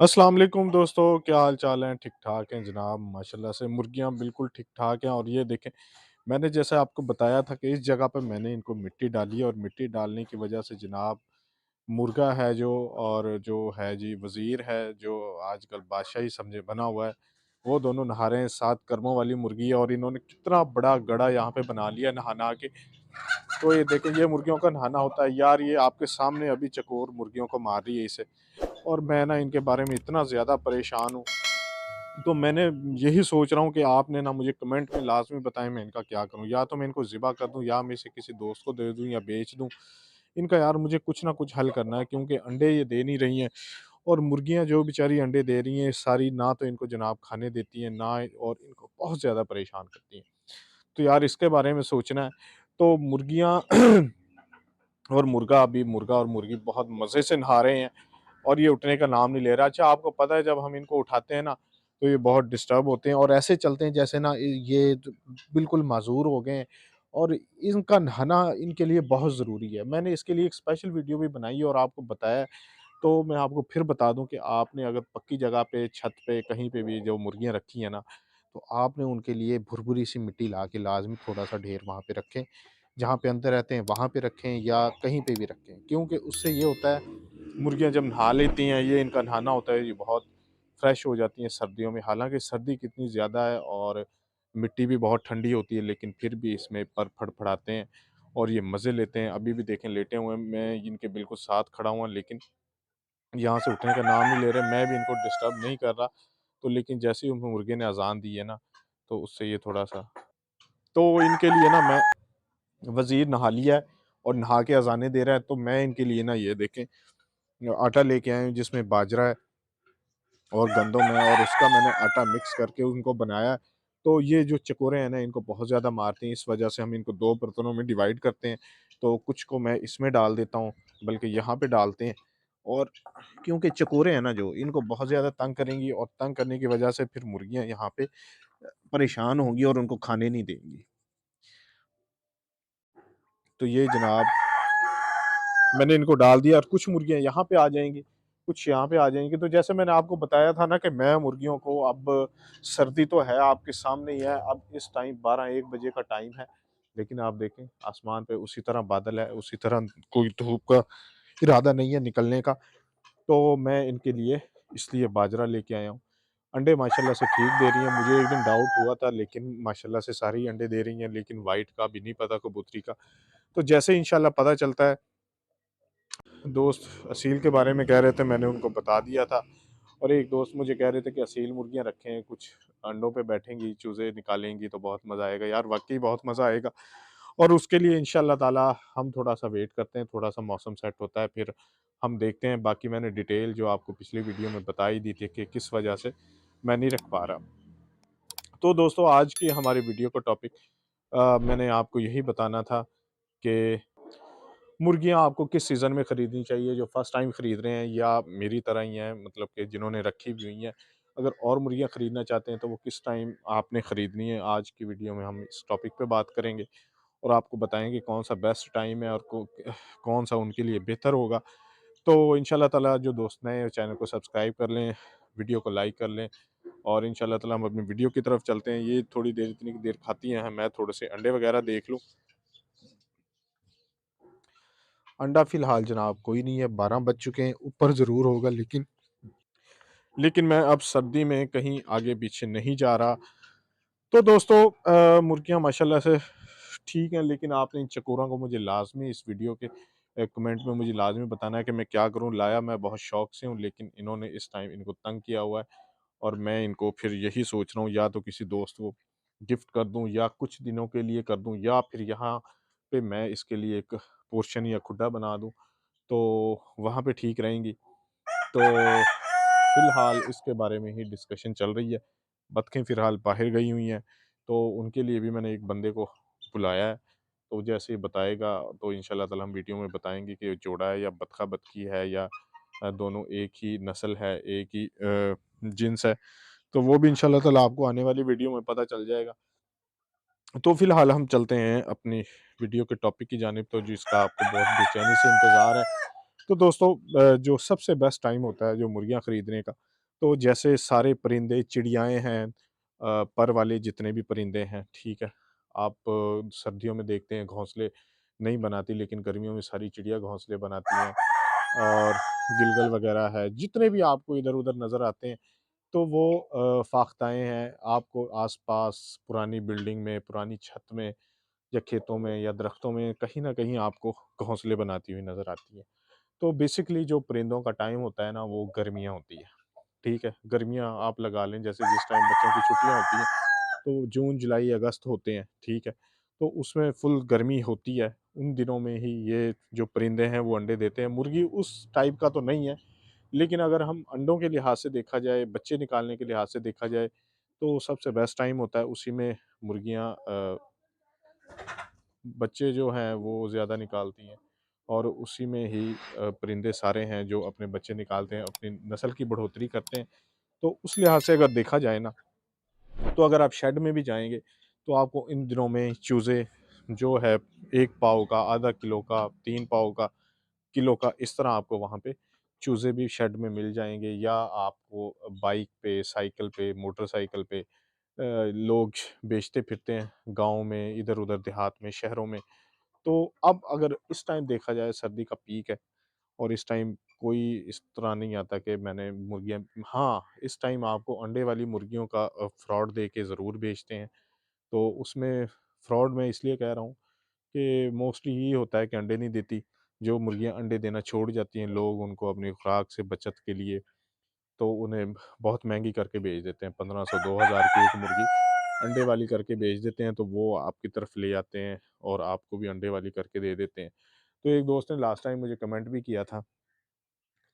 अस्सलाम वालेकुम दोस्तों, क्या हाल चाल हैं? ठीक-ठाक हैं जनाब माशाल्लाह से मुर्गियाँ बिल्कुल ठीक-ठाक हैं और ये देखें मैंने जैसे आपको बताया था कि इस जगह पे मैंने इनको मिट्टी डाली है और मिट्टी डालने की वजह से जनाब मुर्गा है जो और जो है जी वज़ीर है जो आजकल बादशाही समझे बना हुआ है, वो दोनों नहा रहे हैं। 7 कर्मों वाली मुर्गी है और इन्होंने कितना बड़ा गड़ा यहाँ पे बना लिया नहा-नहा के। तो ये देखें ये मुर्गियों का नहाना होता है यार, ये आपके सामने अभी चकोर मुर्गियों को मार रही है इसे। और मैं ना इनके बारे में इतना ज़्यादा परेशान हूँ, तो मैंने यही सोच रहा हूँ कि आपने ना मुझे कमेंट में लाज़मी बताएँ मैं इनका क्या करूँ? या तो मैं इनको ज़िबा कर दूँ या मैं इसे किसी दोस्त को दे दूँ या बेच दूँ। इनका यार मुझे कुछ ना कुछ हल करना है क्योंकि अंडे ये दे नहीं रही हैं और मुर्गियाँ जो बेचारी अंडे दे रही हैं सारी ना तो इनको जनाब खाने देती हैं ना और इनको बहुत ज़्यादा परेशान करती हैं। तो यार इसके बारे में सोचना है। तो मुर्गियाँ और मुर्गा और मुर्गी बहुत मज़े से नहा रहे हैं और ये उठने का नाम नहीं ले रहा। अच्छा आपको पता है जब हम इनको उठाते हैं ना, तो ये बहुत डिस्टर्ब होते हैं और ऐसे चलते हैं जैसे ना ये बिल्कुल माज़ूर हो गए हैं और इनका नहाना इनके लिए बहुत ज़रूरी है। मैंने इसके लिए एक स्पेशल वीडियो भी बनाई है और आपको बताया है, तो मैं आपको फिर बता दूँ कि आपने अगर पक्की जगह पे, छत पे, कहीं पे भी जो मुर्गियाँ रखी हैं ना, तो आपने उनके लिए भुरभुरी सी मिट्टी ला के लाज़मी थोड़ा-सा ढेर वहाँ पे रखें। जहाँ पे अंदर रहते हैं वहाँ पे रखें या कहीं पे भी रखें। क्योंकि उससे ये होता है मुर्गियाँ जब नहा लेती हैं, ये इनका नहाना होता है, ये बहुत फ्रेश हो जाती हैं सर्दियों में। हालाँकि सर्दी कितनी ज़्यादा है और मिट्टी भी बहुत ठंडी होती है, लेकिन फिर भी इसमें पर फड़फड़ाते हैं और ये मज़े लेते हैं। अभी भी देखें लेटे हुए हैं, मैं इनके बिल्कुल साथ खड़ा हुआ, लेकिन यहाँ से उठने का नाम नहीं ले रहे। मैं भी इनको डिस्टर्ब नहीं कर रहा, तो लेकिन जैसे ही मुर्गे ने अज़ान दी है ना, तो उससे ये थोड़ा-सा तो इनके लिए ना मैं वज़ीर नहा लिया है और नहा के अज़ानें दे रहा है, तो मैं इनके लिए ना ये देखें आटा लेके आया हूँ जिसमें बाजरा है और गंदम है और उसका मैंने आटा मिक्स करके उनको बनाया है। तो ये जो चकोरे हैं ना इनको बहुत ज़्यादा मारते हैं, इस वजह से हम इनको 2 बर्तनों में डिवाइड करते हैं। तो कुछ को मैं इसमें डाल देता हूँ, बल्कि यहाँ पे डालते हैं और क्योंकि चकोरे हैं ना जो इनको बहुत ज़्यादा तंग करेंगी और तंग करने की वजह से फिर मुर्गियाँ यहाँ पे परेशान होंगी और उनको खाने नहीं देंगी। तो ये जनाब मैंने इनको डाल दिया और कुछ मुर्गियाँ यहाँ पे आ जाएँगी, कुछ यहाँ पे आ जाएँगी। तो जैसे मैंने आपको बताया था ना कि मैं मुर्गियों को अब सर्दी तो है आपके सामने ही है, अब इस टाइम 12-1 बजे का टाइम है, लेकिन आप देखें आसमान पे उसी तरह बादल है, उसी तरह कोई धूप का इरादा नहीं है निकलने का। तो मैं इनके लिए इसलिए बाजरा लेके आया हूँ। अंडे माशाल्लाह से ठीक दे रही हैं, मुझे एक दिन डाउट हुआ था लेकिन माशाल्लाह से सारी अंडे दे रही हैं, लेकिन व्हाइट का अभी नहीं पता कबूतरी का। तो जैसे इंशाल्लाह पता चलता है दोस्त असील के बारे में कह रहे थे, मैंने उनको बता दिया था और एक दोस्त मुझे कह रहे थे कि असील मुर्गियाँ रखें, कुछ अंडों पे बैठेंगी, चूज़े निकालेंगी तो बहुत मज़ा आएगा। यार वाक़ई बहुत मज़ा आएगा और उसके लिए इंशाअल्लाह ताला हम थोड़ा-सा वेट करते हैं, थोड़ा-सा मौसम सेट होता है, फिर हम देखते हैं। बाकी मैंने डिटेल जो आपको पिछली वीडियो में बता ही दी थी कि किस वजह से मैं नहीं रख पा रहा। तो दोस्तों आज की हमारी वीडियो का टॉपिक मैंने आपको यही बताना था कि मुर्गियाँ आपको किस सीज़न में खरीदनी चाहिए, जो फर्स्ट टाइम खरीद रहे हैं या मेरी तरह ही हैं मतलब कि जिन्होंने रखी भी हुई हैं। अगर और मुर्गियाँ खरीदना चाहते हैं तो वो किस टाइम आपने खरीदनी है, आज की वीडियो में हम इस टॉपिक पे बात करेंगे और आपको बताएँगे कौन-सा बेस्ट टाइम है और कौन-सा उनके लिए बेहतर होगा। तो इंशाल्लाह ताला जो दोस्त नए हैं चैनल को सब्सक्राइब कर लें, वीडियो को लाइक कर लें और इंशाल्लाह ताला हम अपनी वीडियो की तरफ चलते हैं। ये थोड़ी देर इतनी देर खाती हैं, मैं थोड़े से अंडे वगैरह देख लूँ। अंडा फ़िलहाल जनाब कोई नहीं है, 12 बज चुके हैं, ऊपर ज़रूर होगा लेकिन मैं अब सर्दी में कहीं आगे-पीछे नहीं जा रहा। तो दोस्तों मुर्गियाँ माशाल्लाह से ठीक हैं, लेकिन आपने इन चकोरों को मुझे लाज़मी इस वीडियो के कमेंट में मुझे लाज़मी बताना है कि मैं क्या करूँ? लाया मैं बहुत शौक से हूँ, लेकिन इन्होंने इस टाइम इनको तंग किया हुआ है और मैं इनको फिर यही सोच रहा हूँ या तो किसी दोस्त को गिफ्ट कर दूँ या कुछ दिनों के लिए कर दूँ या फिर यहाँ पे मैं इसके लिए एक पोर्शन या खुड्डा बना दूँ, तो वहाँ पे ठीक रहेंगी। तो फ़िलहाल इसके बारे में ही डिस्कशन चल रही है। बतखें फ़िलहाल बाहर गई हुई हैं, तो उनके लिए भी मैंने एक बंदे को बुलाया है। तो जैसे ही बताएगा तो इंशाल्लाह ताला हम वीडियो में बताएँगे कि जोड़ा है या बतखा-बतखी है या दोनों एक ही नस्ल है, एक ही जिन्स है। तो वो भी इंशाल्लाह ताला आपको आने वाली वीडियो में पता चल जाएगा। तो फ़िलहाल हम चलते हैं अपनी वीडियो के टॉपिक की जानिब, तो जिसका आपको बहुत बेचैनी से इंतज़ार है। तो दोस्तों जो सबसे बेस्ट टाइम होता है जो मुर्गियाँ खरीदने का, तो जैसे सारे परिंदे, चिड़ियाएँ हैं, पर वाले जितने भी परिंदे हैं, ठीक है? आप सर्दियों में देखते हैं घोंसले नहीं बनाती, लेकिन गर्मियों में सारी चिड़िया घोंसले बनाती हैं। और गिलगल वगैरह है, जितने भी आपको इधर-उधर नज़र आते हैं, तो वो फाख्ताएँ हैं, आपको आस-पास पुरानी बिल्डिंग में, पुरानी छत में या खेतों में या दरख्तों में कहीं न कहीं आपको घोंसले बनाती हुई नज़र आती हैं। तो बेसिकली जो परिंदों का टाइम होता है ना, वो गर्मियाँ होती हैं, ठीक है? गर्मियाँ आप लगा लें, जैसे जिस टाइम बच्चों की छुट्टियाँ होती हैं, तो जून, जुलाई, अगस्त होते हैं, ठीक है? तो उसमें फुल गर्मी होती है, उन दिनों में ही ये जो परिंदे हैं वो अंडे देते हैं। मुर्गी उस टाइप का तो नहीं है, लेकिन अगर हम अंडों के लिहाज से देखा जाए, बच्चे निकालने के लिहाज से देखा जाए, तो सबसे बेस्ट टाइम होता है, उसी में मुर्गियाँ बच्चे जो हैं वो ज़्यादा निकालती हैं और उसी में ही परिंदे सारे हैं जो अपने बच्चे निकालते हैं, अपनी नस्ल की बढ़ोतरी करते हैं। तो उस लिहाज से अगर देखा जाए ना, तो अगर आप शेड में भी जाएँगे, तो आपको इन दिनों में चूज़े जो है 1 पाव का, आधा किलो का, 3 पाव का, किलो का, इस तरह आपको वहाँ पे चूज़े भी शेड में मिल जाएँगे या आपको बाइक पे, साइकिल पे, मोटरसाइकिल पे लोग बेचते फिरते हैं गाँव में, इधर-उधर देहात में, शहरों में। तो अब अगर इस टाइम देखा जाए, सर्दी का पीक है और इस टाइम कोई इस तरह नहीं आता कि मैंने मुर्गियाँ, हाँ, इस टाइम आपको अंडे वाली मुर्गियों का फ्रॉड दे के ज़रूर बेचते हैं। तो उसमें फ्रॉड मैं इसलिए कह रहा हूँ कि मोस्टली यही होता है कि अंडे नहीं देती। जो मुर्गियाँ अंडे देना छोड़ जाती हैं, लोग उनको अपनी खुराक से बचत के लिए तो उन्हें बहुत महँगी करके बेच देते हैं। 1500 2000 की एक मुर्गी अंडे वाली करके बेच देते हैं, तो वो आपकी तरफ ले आते हैं और आपको भी अंडे वाली करके दे देते हैं। तो एक दोस्त ने लास्ट टाइम मुझे कमेंट भी किया था,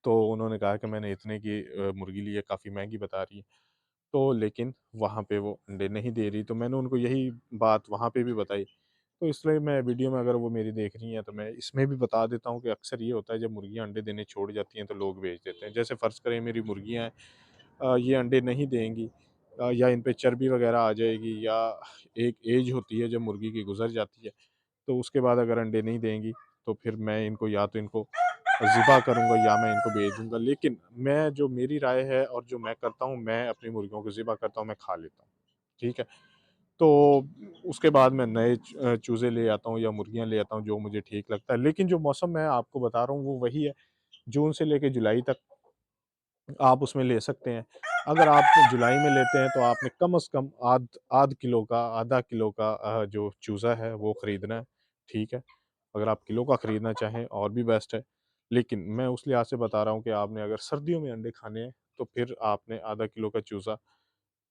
तो उन्होंने कहा कि मैंने इतने की मुर्गी ली है, काफ़ी महँगी बता रही है। तो लेकिन वहाँ पे वो अंडे नहीं दे रही, तो मैंने उनको यही बात वहाँ पे भी बताई। तो इसलिए मैं वीडियो में, अगर वो मेरी देख रही हैं, तो मैं इसमें भी बता देता हूँ कि अक्सर ये होता है जब मुर्गियाँ अंडे देने छोड़ जाती हैं, तो लोग बेच देते हैं। जैसे फ़र्ज़ करें मेरी मुर्गियाँ हैं, ये अंडे नहीं देंगी, या इन पे चर्बी वग़ैरह आ जाएगी, या एक ऐज होती है जब मुर्गी की गुज़र जाती है, तो उसके बाद अगर अंडे नहीं देंगी, तो फिर मैं इनको या तो इनको ज़िबा करूँगा या मैं इनको बेच दूँगा। लेकिन मैं, जो मेरी राय है और जो मैं करता हूँ, मैं अपनी मुर्गियों को ज़िबा करता हूँ, मैं खा लेता हूँ, ठीक है? तो उसके बाद मैं नए चूज़े ले आता हूँ या मुर्गियाँ ले आता हूँ, जो मुझे ठीक लगता है। लेकिन जो मौसम मैं आपको बता रहा हूँ, वो वही है, जून से लेके जुलाई तक आप उसमें ले सकते हैं। अगर आप जुलाई में लेते हैं, तो आपने कम से कम आध किलो का, आधा किलो का जो चूज़ा है वो खरीदना है, ठीक है? अगर आप किलो का खरीदना चाहें और भी बेस्ट है। लेकिन मैं उस लिहाज से बता रहा हूँ कि आपने अगर सर्दियों में अंडे खाने हैं, तो फिर आपने आधा किलो का चूज़ा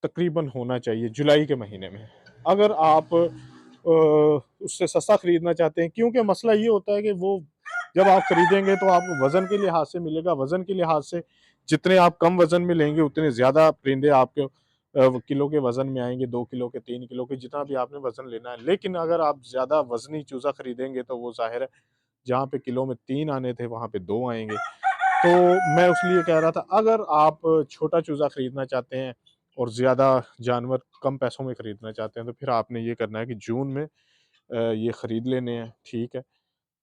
तकरीबन होना चाहिए जुलाई के महीने में। अगर आप उससे सस्ता खरीदना चाहते हैं, क्योंकि मसला ये होता है कि वो जब आप खरीदेंगे तो आपको वज़न के लिहाज से मिलेगा, वज़न के लिहाज से जितने आप कम वज़न में लेंगे, उतने ज़्यादा परिंदे आपके किलो के वज़न में आएँगे, 2 किलो के, 3 किलो के, जितना भी आपने वज़न लेना है। लेकिन अगर आप ज़्यादा वज़नी चूज़ा खरीदेंगे, तो वो ज़ाहिर है, जहाँ पे किलो में 3 आने थे, वहाँ पे 2 आएँगे। तो मैं इसलिए कह रहा था, अगर आप छोटा चूज़ा खरीदना चाहते हैं और ज़्यादा जानवर कम पैसों में खरीदना चाहते हैं, तो फिर आपने ये करना है कि जून में ये खरीद लेने हैं, ठीक है?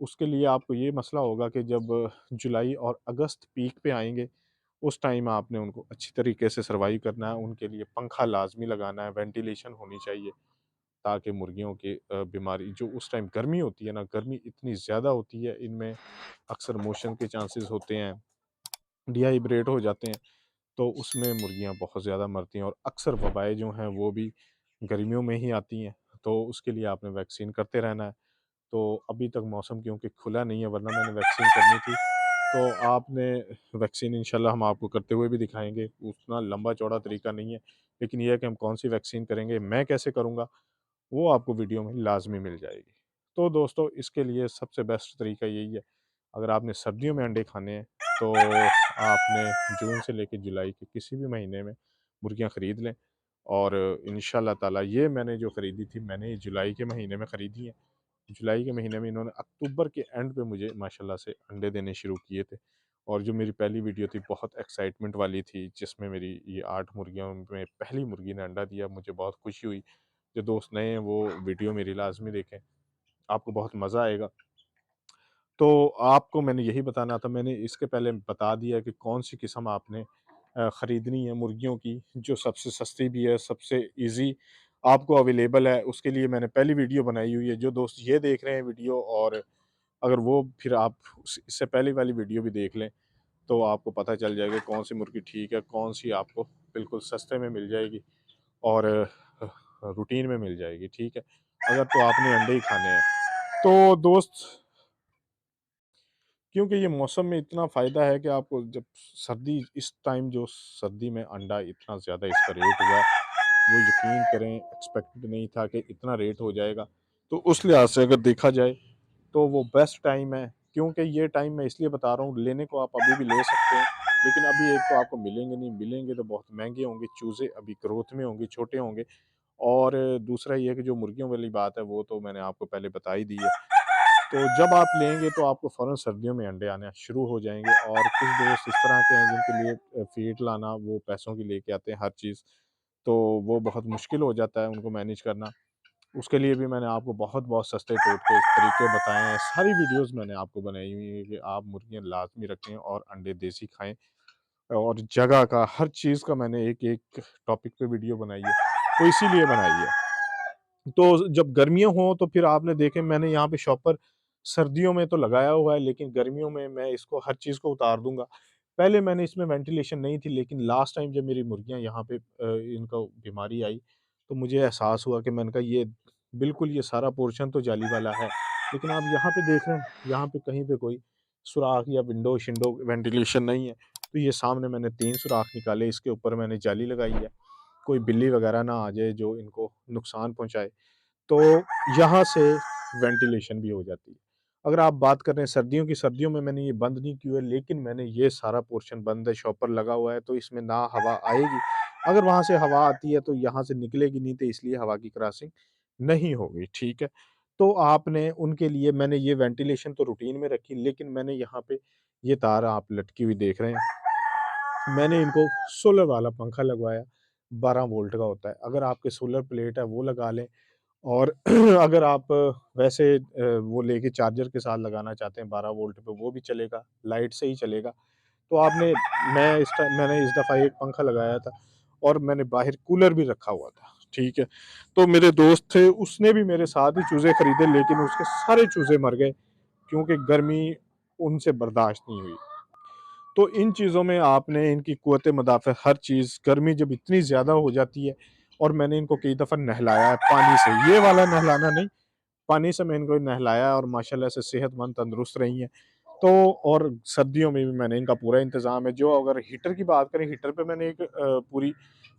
उसके लिए आपको ये मसला होगा कि जब जुलाई और अगस्त पीक पे आएँगे, उस टाइम आपने उनको अच्छी तरीके से सर्वाइव करना है, उनके लिए पंखा लाज़मी लगाना है, वेंटिलेशन होनी चाहिए, ताकि मुर्गियों की बीमारी, जो उस टाइम गर्मी होती है ना, गर्मी इतनी ज़्यादा होती है, इनमें अक्सर मोशन के चांसेस होते हैं, डिहाइड्रेट हो जाते हैं, तो उसमें मुर्गियाँ बहुत ज़्यादा मरती हैं और अक्सर वबाएँ जो हैं वो भी गर्मियों में ही आती हैं, तो उसके लिए आपने वैक्सीन करते रहना है। तो अभी तक मौसम क्योंकि खुला नहीं है, वरना मैंने वैक्सीन करनी थी, तो आपने वैक्सीन इंशाल्लाह हम आपको करते हुए भी दिखाएँगे, उतना लंबा-चौड़ा तरीका नहीं है, लेकिन ये है कि हम कौन-सी वैक्सीन करेंगे, मैं कैसे करूँगा, वो आपको वीडियो में लाज़मी मिल जाएगी। तो दोस्तों, इसके लिए सबसे बेस्ट तरीका यही है, अगर आपने सर्दियों में अंडे खाने हैं, तो आपने जून से लेके जुलाई के किसी भी महीने में मुर्गियाँ खरीद लें और इंशाल्लाह ताला ये मैंने जो खरीदी थी, मैंने जुलाई के महीने में खरीदी हैं। जुलाई के महीने में इन्होंने अक्टूबर के एंड पे मुझे माशाल्लाह से अंडे देने शुरू किए थे और जो मेरी पहली वीडियो थी, बहुत एक्साइटमेंट वाली थी, जिसमें मेरी ये 8 मुर्गियों में पहली मुर्गी ने अंडा दिया, मुझे बहुत खुशी हुई। जो दोस्त नए हैं, वो वीडियो मेरी लाज़मी देखें, आपको बहुत मज़ा आएगा। तो आपको मैंने यही बताना था, मैंने इसके पहले बता दिया कि कौन-सी किस्म आपने ख़रीदनी है मुर्गियों की, जो सबसे सस्ती भी है, सबसे ईज़ी आपको अवेलेबल है, उसके लिए मैंने पहली वीडियो बनाई हुई है। जो दोस्त ये देख रहे हैं वीडियो, और अगर वो फिर आप इससे पहले वाली वीडियो भी देख लें, तो आपको पता चल जाएगा कौन-सी मुर्गी ठीक है, कौन-सी आपको बिल्कुल सस्ते में मिल जाएगी और रूटीन में मिल जाएगी, ठीक है? अगर तो आपने अंडे ही खाने हैं। तो दोस्त, क्योंकि ये मौसम में इतना फ़ायदा है कि आपको जब सर्दी, इस टाइम जो सर्दी में अंडा इतना ज़्यादा इसका रेट हुआ है, वो यकीन करें एक्सपेक्टेड नहीं था कि इतना रेट हो जाएगा। तो उस लिहाज से अगर देखा जाए तो वो बेस्ट टाइम है, क्योंकि ये टाइम मैं इसलिए बता रहा हूँ, लेने को आप अभी भी ले सकते हैं, लेकिन अभी एक तो आपको मिलेंगे नहीं, मिलेंगे तो बहुत महँगे होंगे, चूज़े अभी ग्रोथ में होंगे, छोटे होंगे, और दूसरा ये है कि जो मुर्गियों वाली बात है वो तो मैंने आपको पहले बता ही दी है। तो जब आप लेंगे तो आपको फ़ौरन सर्दियों में अंडे आने शुरू हो जाएँगे, और कुछ दोस्त इस तरह के हैं जिनके लिए फ़ीड लाना वो पैसों की लेके आते हैं हर चीज़, तो वो बहुत मुश्किल हो जाता है उनको मैनेज करना। उसके लिए भी मैंने आपको बहुत-बहुत सस्ते टोटके तरीके बताए हैं। सारी वीडियोज़ मैंने आपको बनाई हुई हैं कि आप मुर्गियाँ लाज़मी रखें और अंडे देसी खाएँ, और जगह का हर चीज़ का मैंने एक-एक टॉपिक पे वीडियो बनाई है, तो इसीलिए बनाई है। तो जब गर्मियाँ हों तो फिर आपने देखे मैंने यहाँ पे शॉपर सर्दियों में तो लगाया हुआ है, लेकिन गर्मियों में मैं इसको हर चीज़ को उतार दूँगा। पहले मैंने इसमें वेंटिलेशन नहीं थी, लेकिन लास्ट टाइम जब मेरी मुर्गियाँ यहाँ पे इनको बीमारी आई, तो मुझे एहसास हुआ कि मैंने कहा ये बिल्कुल ये सारा पोर्शन तो जाली वाला है। लेकिन आप यहाँ पे देख रहे हैं, यहाँ पे कहीं पे कोई सुराख या विंडो-शिंडो वेंटिलेशन नहीं है। तो ये सामने मैंने 3 सुराख निकाले, इसके ऊपर मैंने जाली लगाई है। कोई बिल्ली वगैरह ना आ जाए जो इनको नुकसान पहुँचाए। तो यहाँ से वेंटिलेशन भी हो जाती है। अगर आप बात कर रहे हैं सर्दियों की, सर्दियों में मैंने ये बंद नहीं की हुई है, लेकिन मैंने ये सारा पोर्शन बंद है, शॉपर लगा हुआ है, तो इसमें ना हवा आएगी। अगर वहाँ से हवा आती है तो यहाँ से निकलेगी नहीं, तो इसलिए हवा की क्रॉसिंग नहीं होगी, ठीक है? तो आपने उनके लिए मैंने ये वेंटिलेशन तो रूटीन में रखी, लेकिन मैंने यहाँ पे ये तार आप लटकी हुई देख रहे हैं, मैंने इनको सोलर वाला पंखा लगवाया, 12 वोल्ट का होता है। अगर आपके सोलर प्लेट है वो लगा लें, और अगर आप वैसे वो लेके चार्जर के साथ लगाना चाहते हैं 12 वोल्ट पे, वो भी चलेगा, लाइट से ही चलेगा। तो मैंने इस दफ़ा एक पंखा लगाया था, और मैंने बाहर कूलर भी रखा हुआ था, ठीक है। तो मेरे दोस्त थे, उसने भी मेरे साथ ही चूज़े खरीदे, लेकिन उसके सारे चूज़े मर गए, क्योंकि गर्मी उनसे बर्दाश्त नहीं हुई। तो इन चीज़ों में आपने इनकी क़ुव्वत मुदाफ़अत हर चीज़, गर्मी जब इतनी ज़्यादा हो जाती है, और मैंने इनको कई दफ़ा नहलाया है पानी से, ये वाला नहलाना नहीं, पानी से मैं इनको नहलाया, और माशाल्लाह से सेहतमंद तंदुरुस्त रही हैं। तो और सर्दियों में भी मैंने इनका पूरा इंतज़ाम है। जो अगर हीटर की बात करें, हीटर पे मैंने एक पूरी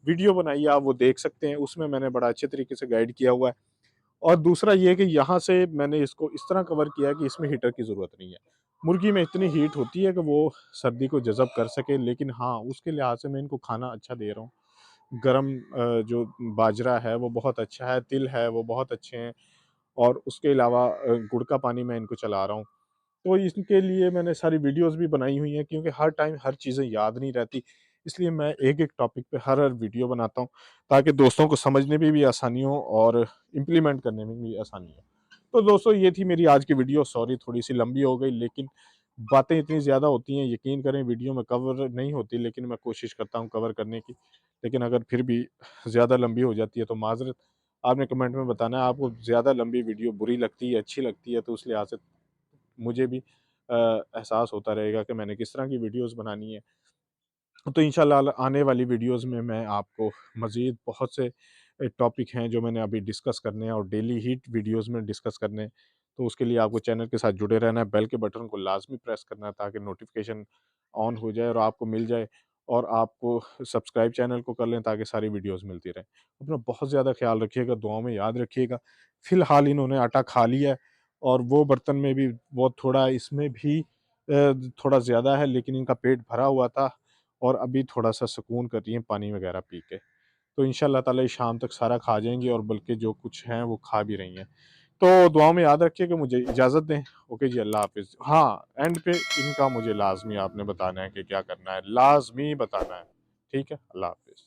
वीडियो बनाई है, आप वो देख सकते हैं, उसमें मैंने बड़ा अच्छे तरीके से गाइड किया हुआ है। और दूसरा ये है कि यहाँ से मैंने इसको इस तरह कवर किया है कि इसमें हीटर की ज़रूरत नहीं है। मुर्गी में इतनी हीट होती है कि वो सर्दी को जज़ब कर सके, लेकिन हाँ, उसके लिहाज से मैं इनको खाना अच्छा दे रहा हूँ। गरम जो बाजरा है वो बहुत अच्छा है, तिल है वो बहुत अच्छे हैं, और उसके अलावा गुड़ का पानी मैं इनको चला रहा हूँ। तो इसके लिए मैंने सारी वीडियोज़ भी बनाई हुई हैं, क्योंकि हर टाइम हर चीज़ें याद नहीं रहती। इसलिए मैं एक-एक टॉपिक पे हर-हर वीडियो बनाता हूँ, ताकि दोस्तों को समझने में भी आसानी हो और इम्प्लीमेंट करने में भी आसानी हो। तो दोस्तों, ये थी मेरी आज की वीडियो, सॉरी थोड़ी-सी लंबी हो गई, लेकिन बातें इतनी ज़्यादा होती हैं, यकीन करें वीडियो में कवर नहीं होती, लेकिन मैं कोशिश करता हूँ कवर करने की। लेकिन अगर फिर भी ज़्यादा लंबी हो जाती है तो माज़रत। आपने कमेंट में बताना है आपको ज़्यादा लंबी वीडियो बुरी लगती है, अच्छी लगती है, तो उस लिहाज से मुझे भी एहसास होता रहेगा कि मैंने किस तरह की वीडियोज़ बनानी है। तो इंशाल्लाह आने वाली वीडियोज़ में मैं आपको मज़ीद बहुत से टॉपिक हैं जो मैंने अभी डिस्कस करने हैं, और डेली ही वीडियोज़ में डिस्कस करने हैं। तो उसके लिए आपको चैनल के साथ जुड़े रहना है, बेल के बटन को लाज़मी प्रेस करना है, ताकि नोटिफ़िकेशन ऑन हो जाए और आपको मिल जाए, और आपको सब्सक्राइब चैनल को कर लें ताकि सारी वीडियोज़ मिलती रहें। अपना बहुत ज़्यादा ख़्याल रखिएगा, दुआओं में याद रखिएगा। फ़िलहाल इन्होंने आटा खा लिया है, और वो बर्तन में भी वो थोड़ा इसमें भी थोड़ा ज़्यादा है, लेकिन इनका पेट भरा हुआ था, और अभी थोड़ा-सा सुकून कर रही हैं पानी वगैरह पी के। तो इंशाअल्लाह ताला ये शाम तक सारा खा जाएँगी, और बल्कि जो कुछ हैं वो खा भी रही हैं। तो दुआओं में याद रखिएगा, मुझे इजाज़त दें। ओके जी, अल्लाह हाफ़िज़। हाँ, एंड पे इनका मुझे लाज़मी आपने बताना है कि क्या करना है, लाज़मी बताना है। ठीक है? अल्लाह हाफ़िज़।